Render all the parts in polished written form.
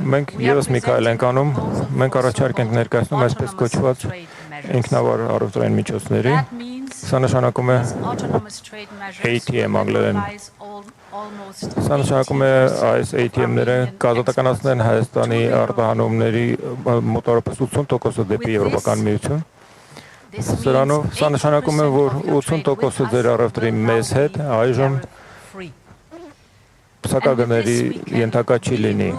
Մենք ևս մի քայլ ենք անում, մենք առաջարկ ենք ներկայացնում այսպես կոչված ինքնավար առևտրային միջոցների, սա նշանակում է ATM անգլերեն, սա նշանակում է այս ATM-ները կազատականացնեն Հայաստանի արտահանումների մոտավորապես 80%-ը դեպի Եվրոպական միություն, սրանով սա նշանակում է, որ 80%-ը ձեր առևտրի մեզ հետ այժմ փսակագների ենթակա չի լինի։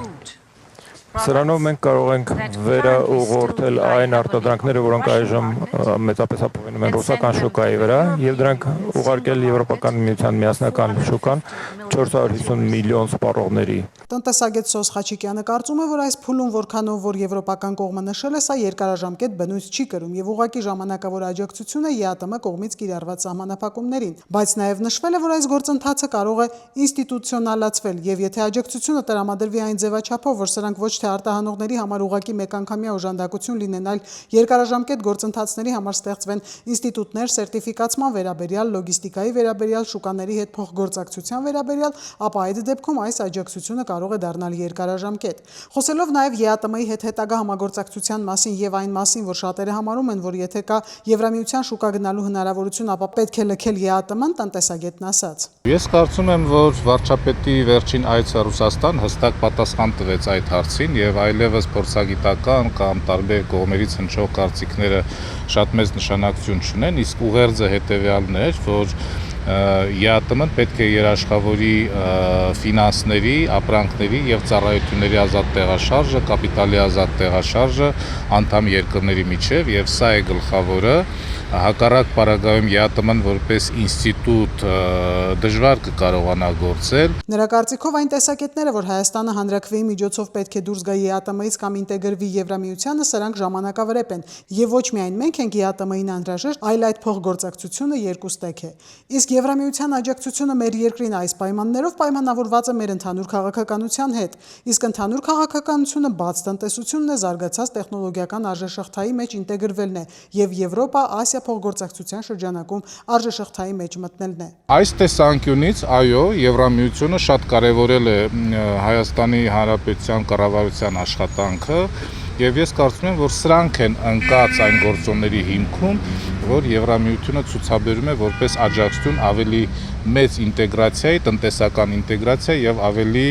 Սրանով մենք կարող ենք վերաուղղորդել այն արտադրանքները, որոնք այժմ մեծապես ապահովում են ռուսական շուկայի վրա, եւ դրանք ուղարկել Եվրոպական միության միասնական շուկան 450 միլիոն սպառողների։ Տնտեսագետ Սոս Խաչիկյանը կարծում է, որ այս փուլում, որքանով որ եվրոպական կողմը նշել է, սա երկարաժամկետ բնույթ չի կրում եւ ուղղակի ժամանակավոր աջակցություն է ԵԱՏՄ կողմից կիրառված սահմանափակումներին, բայց նաեւ նշվել է, որ այս գործընթացը կարող է ինստիտուցիոնալացվել եւ եթե աջակցությունը տրամադրվի այն ձևաչափով, որ սրանք ոչ թե արտահանողների համար ուղղակի մեկանգամյա օժանդակություն լինեն, այլ երկարաժամկետ գործընթացների համար ստեղծվեն ինստիտուտներ սերտիֆիկացման վերաբերյալ, լոգիստիկայի վերաբերյալ, շուկաների հետ փոխգործակցության վերաբերյալ, ապա այդ դեպքում այս աջակցությունը կարող է դառնալ երկարաժամկետ։ Խոսելով նաև ԵԱՏՄ-ի հետ հետագա համագործակցության մասին եւ այն մասին, որ շատերը համարում են, որ եթե կա Եվրամիության շուկա գնալու հնարավորություն, ապա պետք է լքել ԵԱՏՄ-ն, տնտեսագետն ասաց։ Ես կարծում եմ, որ վարչապետի վերջին այցը Ռուսաստան հստակ պատասխան տվեց այդ հարցին եւ այլևս փորձագիտական կամ տարբեր կողմերից հնչող կարծիքները շատ մեծ նշանակություն չունեն, իսկ ուղերձը հետեւյալն էր, որ ԵԱՏՄ-ն պետք է երաշխավորի ֆինանսների, ապրանքների եւ ծառայությունների ազատ տեղաշարժը, կապիտալի ազատ տեղաշարժը անդամ երկրների միջև եւ սա է գլխավորը։ Հակառակ պարագայում ԵԱՏՄ-ն որպես ինստիտուտ դժվար կկարողանա գործել։ Նրա կարծիքով այն տեսակետները, որ Հայաստանը հանրաքվեի միջոցով պետք է դուրս գա ԵԱՏՄ-ից կամ ինտեգրվի Եվրամիությանը, սրանք ժամանակավրեպ են եւ ոչ միայն մենք ենք ԵԱՏՄ-ին անհրաժեշտ, այլ այդ փոխգործակցությունը երկուստեք է։ Իսկ Եվրամիության աջակցությունը մեր երկրին այս պայմաններով պայմանավորված է մեր ընդհանուր քաղաքականության հետ, իսկ ընդհանուր քաղաքականությունը բաց տնտեսությունն է, զարգացած տեխնոլոգիական արժեշղթայի մեջ ինտեգրվելն է եւ Եվրոպա-Ասիա փոխգործակցության շրջանակում արժեշղթայի մեջ մտնելն է։ Այս տեսանկյունից, այո, Եվրամիությունը շատ կարևորել է Հայաստանի Հանրապետության կառավարության աշխատանքը եւ ես կարծում եմ, որ սրանք են ընկած այն գործոնների հիմքում, որ Եվրամիությունը ցուցաբերում է որպես աջակցություն ավելի մեծ ինտեգրացիայի, տնտեսական ինտեգրացիա եւ ավելի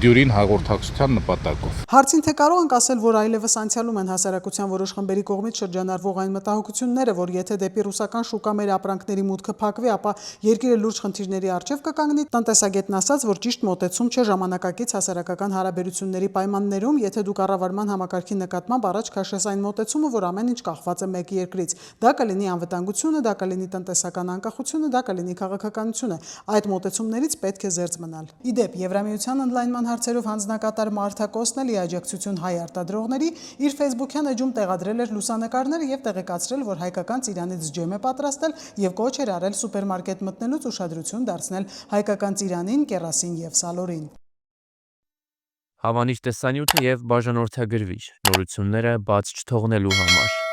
դյուրին հաղորդակցության նպատակով։ Հարցին թե կարող ենք ասել, որ այլևս անցյալում են հասարակության որոշ խմբերի կողմից շրջանառվող այն մտահոգությունները, որ եթե դեպի ռուսական շուկա մեր ապրանքների մուտքը փակվի, ապա երկիրը լուրջ խնդիրների առջև կկանգնի, տնտեսագետն ասաց, որ ճիշտ մոտեցում չէ ժամանակակից հասարակական հարաբերությունների պայմաններում, եթե դու կառավարման համակարգի նկատմամբ առաջ քաշես այն մոտեցումը, որ ամեն ինչ կախված է մեկ երկրից։ Դա կլինի անվտանգությունը, դա կլինի տնտեսական անկախությունը, դա կլինի քաղաքականությունը։ Այդ մոտեցումներից պետք է զերծ մնալ։ Իդեպ, Եվրամիության ընդլայնման հարցերով հանձնակատար Մարթա Կոսնելի աջակցություն հայ արտադրողների իր Facebook-յան էջում տեղադրել էր լուսանկարները եւ տեղեկացրել, որ հայկական ծիրանից ջեմ է պատրաստել եւ կոչ էր արել սուպերմարկետ մտնելուց ուշադրություն դարձնել հայկական ծիրանին, կերասին եւ սալորին։ Հավանիր տեսանյութը եւ բաժանորդագրվիր նորությունները բաց չթողնելու համար։